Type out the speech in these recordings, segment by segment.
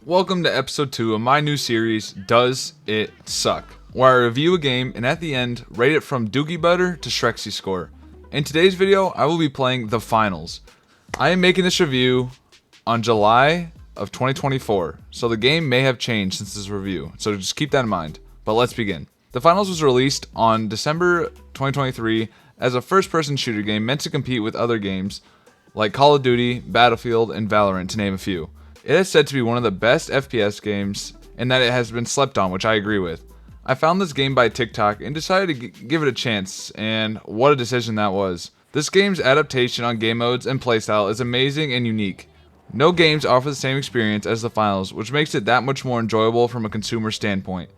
Welcome to episode 2 of my new series, Does It Suck? Where I review a game and at the end, rate it from Doogie Butter to Shrexy Score. In today's video, I will be playing The Finals. I am making this review on July of 2024, so the game may have changed since this review, so just keep that in mind. But let's begin. The Finals was released on December 2023 as a first-person shooter game meant to compete with other games like Call of Duty, Battlefield, and Valorant, to name a few. It is said to be one of the best FPS games, and that it has been slept on, which I agree with. I found this game by TikTok and decided to give it a chance, and what a decision that was. This game's adaptation on game modes and playstyle is amazing and unique. No games offer the same experience as the Finals, which makes it that much more enjoyable from a consumer standpoint.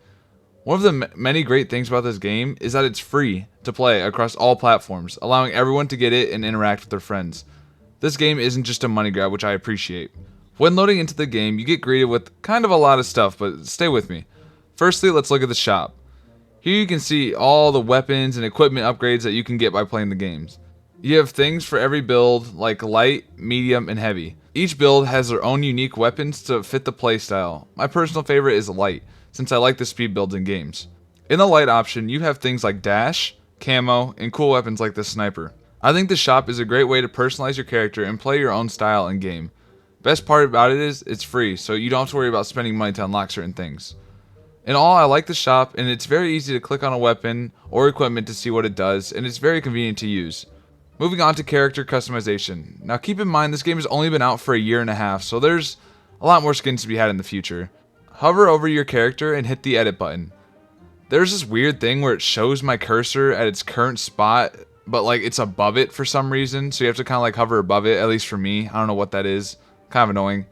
One of the many great things about this game is that it's free to play across all platforms, allowing everyone to get it and interact with their friends. This game isn't just a money grab, which I appreciate. When loading into the game, you get greeted with kind of a lot of stuff, but stay with me. Firstly, let's look at the shop. Here you can see all the weapons and equipment upgrades that you can get by playing the games. You have things for every build, like light, medium, and heavy. Each build has their own unique weapons to fit the playstyle. My personal favorite is light, since I like the speed builds in games. In the light option, you have things like dash, camo, and cool weapons like the sniper. I think the shop is a great way to personalize your character and play your own style in game. Best part about it is it's free, so you don't have to worry about spending money to unlock certain things. In all, I like the shop, and it's very easy to click on a weapon or equipment to see what it does, and it's very convenient to use. Moving on to character customization. Now keep in mind this game has only been out for a year and a half, so there's a lot more skins to be had in the future. Hover over your character and hit the edit button. There's this weird thing where it shows my cursor at its current spot, but like it's above it for some reason, so you have to kind of like hover above it, at least for me. I don't know what that is. Kind of annoying.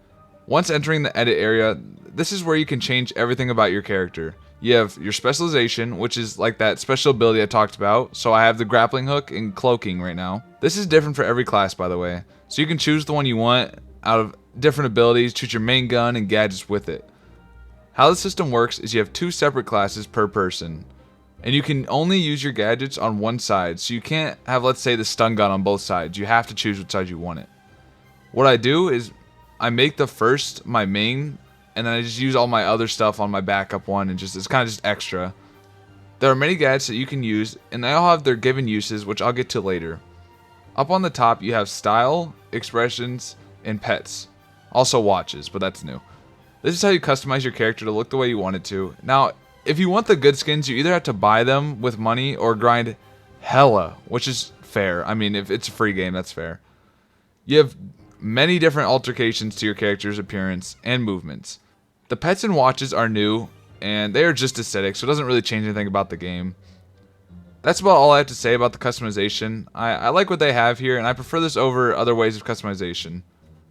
Once entering the edit area, this is where you can change everything about your character. You have your specialization, which is like that special ability I talked about. So I have the grappling hook and cloaking right now. This is different for every class, by the way. So you can choose the one you want out of different abilities, choose your main gun and gadgets with it. How the system works is you have 2 separate classes per person. And you can only use your gadgets on one side. So you can't have, let's say, the stun gun on both sides. You have to choose which side you want it. What I do is I make the first my main, and then I just use all my other stuff on my backup one, and it's kind of just extra. There are many gadgets that you can use, and they all have their given uses, which I'll get to later. Up on the top, you have style, expressions, and pets. Also watches, but that's new. This is how you customize your character to look the way you want it to. Now, if you want the good skins, you either have to buy them with money or grind hella, which is fair. I mean, if it's a free game, that's fair. You have many different alterations to your character's appearance and movements. The pets and watches are new, and they are just aesthetic, so it doesn't really change anything about the game. That's about all I have to say about the customization. I like what they have here, and I prefer this over other ways of customization.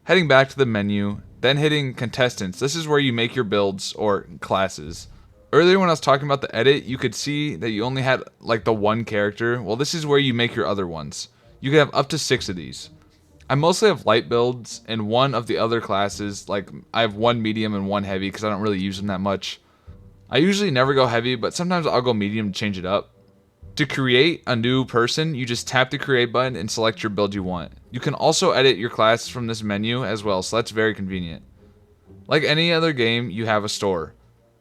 Heading back to the menu, then hitting Contestants. This is where you make your builds, or classes. Earlier when I was talking about the edit, you could see that you only had like the one character. Well, this is where you make your other ones. You can have up to 6 of these. I mostly have light builds, and one of the other classes, like I have 1 medium and 1 heavy because I don't really use them that much. I usually never go heavy, but sometimes I'll go medium to change it up. To create a new person, you just tap the create button and select your build you want. You can also edit your class from this menu as well, so that's very convenient. Like any other game, you have a store.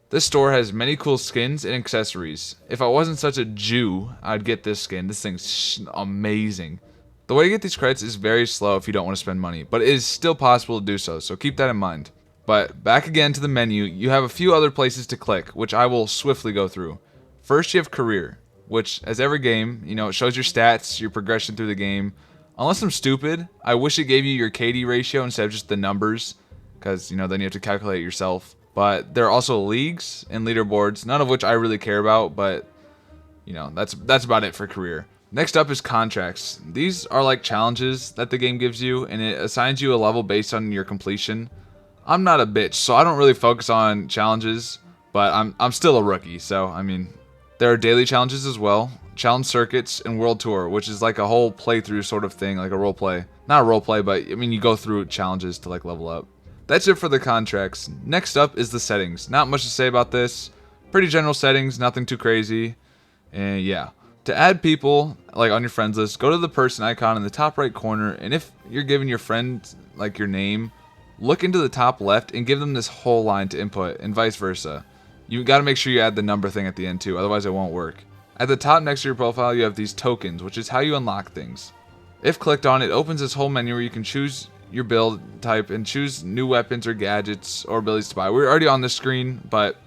This store has many cool skins and accessories. If I wasn't such a Jew, I'd get this skin. This thing's amazing. The way to get these credits is very slow if you don't want to spend money, but it is still possible to do so keep that in mind. But back again to the menu, you have a few other places to click, which I will swiftly go through. First you have career, which as every game, it shows your stats, your progression through the game. Unless I'm stupid, I wish it gave you your KD ratio instead of just the numbers, because then you have to calculate it yourself. But there are also leagues and leaderboards, none of which I really care about, but that's about it for career. Next up is contracts. These are like challenges that the game gives you, and it assigns you a level based on your completion. I'm not a bitch, so I don't really focus on challenges, but I'm still a rookie, so I mean, there are daily challenges as well, challenge circuits, and world tour, which is like a whole playthrough sort of thing, like a role play. Not a role play, but I mean you go through challenges to like level up. That's it for the contracts. Next up is the settings. Not much to say about this. Pretty general settings, nothing too crazy, and yeah. To add people, like on your friends list, go to the person icon in the top right corner, and if you're giving your friend like your name, look into the top left and give them this whole line to input, and vice versa. You got to make sure you add the number thing at the end too, otherwise it won't work. At the top next to your profile, you have these tokens, which is how you unlock things. If clicked on, it opens this whole menu where you can choose your build type and choose new weapons or gadgets or abilities to buy. We're already on the screen, but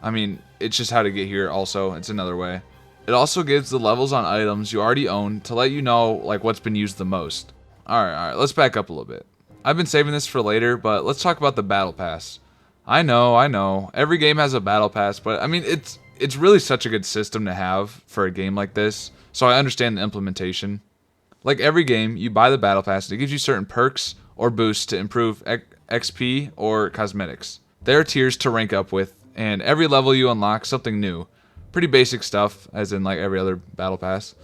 I mean, it's just how to get here also. It's another way. It also gives the levels on items you already own to let you know like what's been used the most. Alright, let's back up a little bit. I've been saving this for later, but let's talk about the battle pass. I know, every game has a battle pass, but I mean, it's really such a good system to have for a game like this, so I understand the implementation. Like every game, you buy the battle pass and it gives you certain perks or boosts to improve XP or cosmetics. There are tiers to rank up with, and every level you unlock something new. Pretty basic stuff, as in like every other battle pass.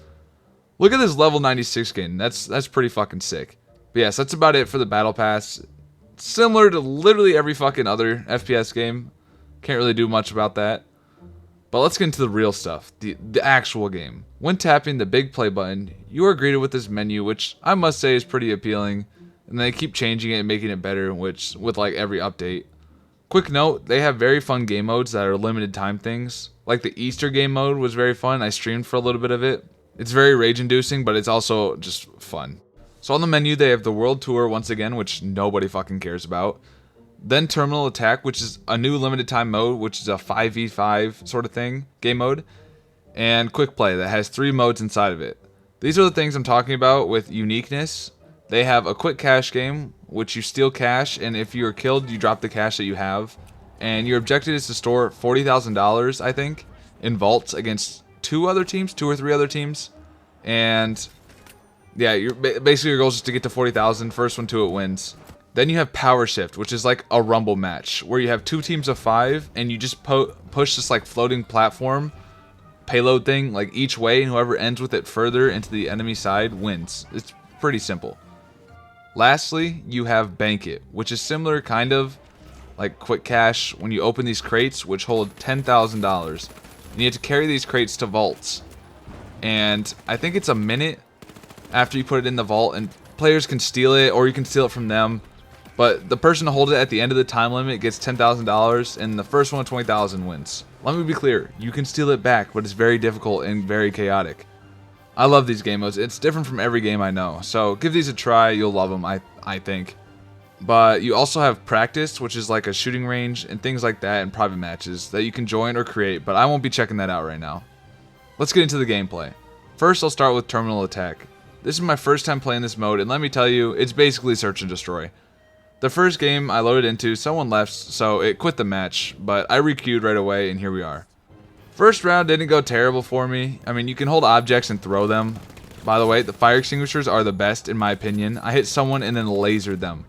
Look at this level 96 game, that's pretty fucking sick. But yes, that's about it for the battle pass. Similar to literally every fucking other FPS game. Can't really do much about that. But let's get into the real stuff, the actual game. When tapping the big play button, you are greeted with this menu, which I must say is pretty appealing. And they keep changing it and making it better, which with like every update. Quick note, they have very fun game modes that are limited time things. Like the Easter game mode was very fun. I streamed for a little bit of it. It's very rage inducing, but it's also just fun. So on the menu, they have the World Tour once again, which nobody fucking cares about. Then Terminal Attack, which is a new limited time mode, which is a 5v5 sort of thing, game mode. And Quick Play that has 3 modes inside of it. These are the things I'm talking about with uniqueness. They have a quick cash game, which you steal cash, and if you are killed, you drop the cash that you have. And your objective is to store $40,000, I think, in vaults against 2 or 3 other teams. And yeah, basically your goal is just to get to 40,000. First one to it wins. Then you have Power Shift, which is like a rumble match where you have 2 teams of 5 and you just push this like floating platform payload thing like each way, and whoever ends with it further into the enemy side wins. It's pretty simple. Lastly, you have Bank It, which is similar kind of like Quick Cash when you open these crates which hold $10,000. And you have to carry these crates to vaults. And I think it's a minute after you put it in the vault, and players can steal it or you can steal it from them. But the person to hold it at the end of the time limit gets $10,000, and the first one with 20,000 wins. Let me be clear, you can steal it back, but it's very difficult and very chaotic. I love these game modes. It's different from every game I know, so give these a try. You'll love them, I think. But you also have Practice, which is like a shooting range and things like that, and private matches that you can join or create, but I won't be checking that out right now. Let's get into the gameplay. First, I'll start with Terminal Attack. This is my first time playing this mode, and let me tell you, it's basically search and destroy. The first game I loaded into, someone left, so it quit the match, but I requeued right away, and here we are. First round didn't go terrible for me. I mean, you can hold objects and throw them. By the way, the fire extinguishers are the best in my opinion. I hit someone and then lasered them.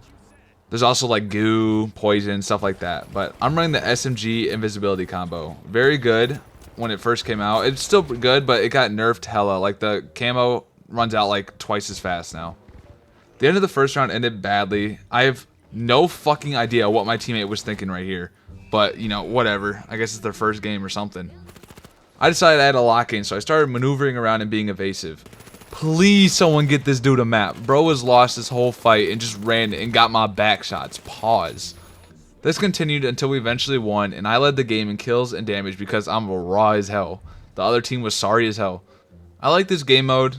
There's also like goo, poison, stuff like that. But I'm running the SMG invisibility combo. Very good when it first came out. It's still good, but it got nerfed hella. Like the camo runs out like twice as fast now. The end of the first round ended badly. I have no fucking idea what my teammate was thinking right here. But, you know, whatever. I guess it's their first game or something. I decided I had a lock-in, so I started maneuvering around and being evasive. Please someone get this dude a map. Bro has lost this whole fight and just ran and got my back shots. Pause. This continued until we eventually won, and I led the game in kills and damage because I'm raw as hell. The other team was sorry as hell. I like this game mode.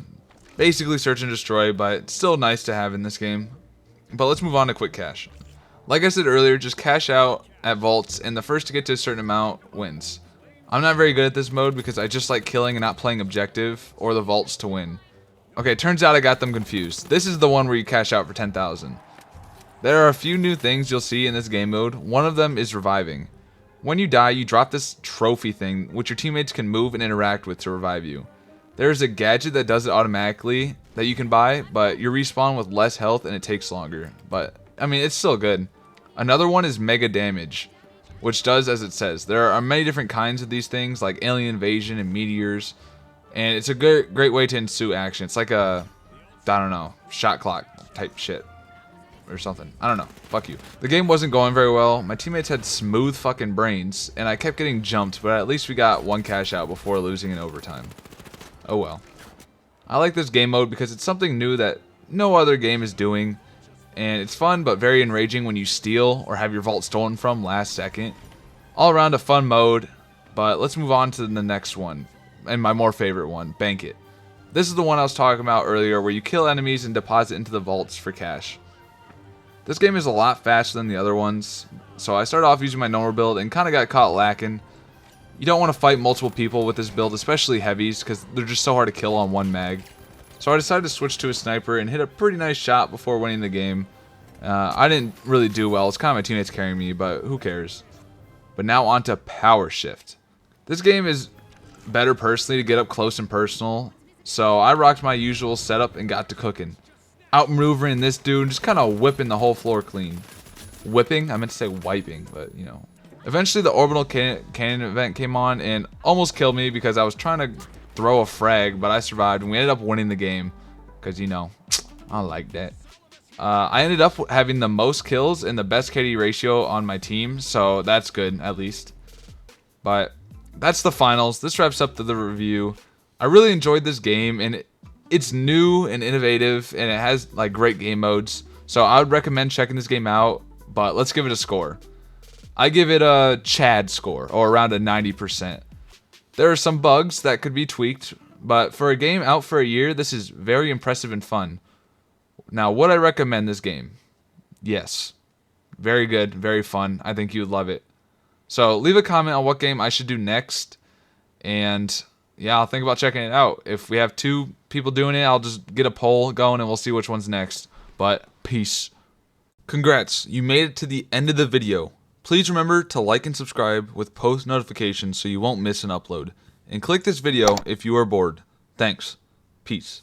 Basically search and destroy, but it's still nice to have in this game. But let's move on to Quick Cash. Like I said earlier, just cash out at vaults, and the first to get to a certain amount wins. I'm not very good at this mode because I just like killing and not playing objective or the vaults to win. Okay, turns out I got them confused. This is the one where you cash out for 10,000. There are a few new things you'll see in this game mode. One of them is reviving. When you die, you drop this trophy thing, which your teammates can move and interact with to revive you. There's a gadget that does it automatically that you can buy, but you respawn with less health and it takes longer. But, I mean, it's still good. Another one is Mega Damage, which does as it says. There are many different kinds of these things, like alien invasion and meteors, and it's a great way to ensue action. It's like a, I don't know, shot clock type shit or something. I don't know. Fuck you. The game wasn't going very well. My teammates had smooth fucking brains, and I kept getting jumped, but at least we got one cash out before losing in overtime. Oh well. I like this game mode because it's something new that no other game is doing. and it's fun but very enraging when you steal or have your vault stolen from last second. All around a fun mode, but let's move on to the next one, and my more favorite one, Bank It. This is the one I was talking about earlier where you kill enemies and deposit into the vaults for cash. This game is a lot faster than the other ones, so I started off using my normal build and kind of got caught lacking. You don't want to fight multiple people with this build, especially heavies, because they're just so hard to kill on one mag. So I decided to switch to a sniper and hit a pretty nice shot before winning the game. I didn't really do well, it's kind of my teammates carrying me, but who cares. But now on to Power Shift. This game is better personally to get up close and personal, so I rocked my usual setup and got to cooking. Outmaneuvering this dude, just kind of whipping the whole floor clean. Whipping? I meant to say wiping, but you know. Eventually the orbital cannon event came on and almost killed me because I was trying to throw a frag, but I survived and we ended up winning the game. Because, you know, I like that. I ended up having the most kills and the best KD ratio on my team, so that's good, at least. But that's the finals. This wraps up the review. I really enjoyed this game, and it's new and innovative, and it has like great game modes. So I would recommend checking this game out, but let's give it a score. I give it a Chad score, or around a 90%. There are some bugs that could be tweaked, but for a game out for a year, this is very impressive and fun. Now, would I recommend this game? Yes. Very good, very fun. I think you would love it. So leave a comment on what game I should do next, and yeah, I'll think about checking it out. If we have 2 people doing it, I'll just get a poll going and we'll see which one's next. But peace. Congrats, you made it to the end of the video. Please remember to like and subscribe with post notifications so you won't miss an upload. And click this video if you are bored. Thanks. Peace.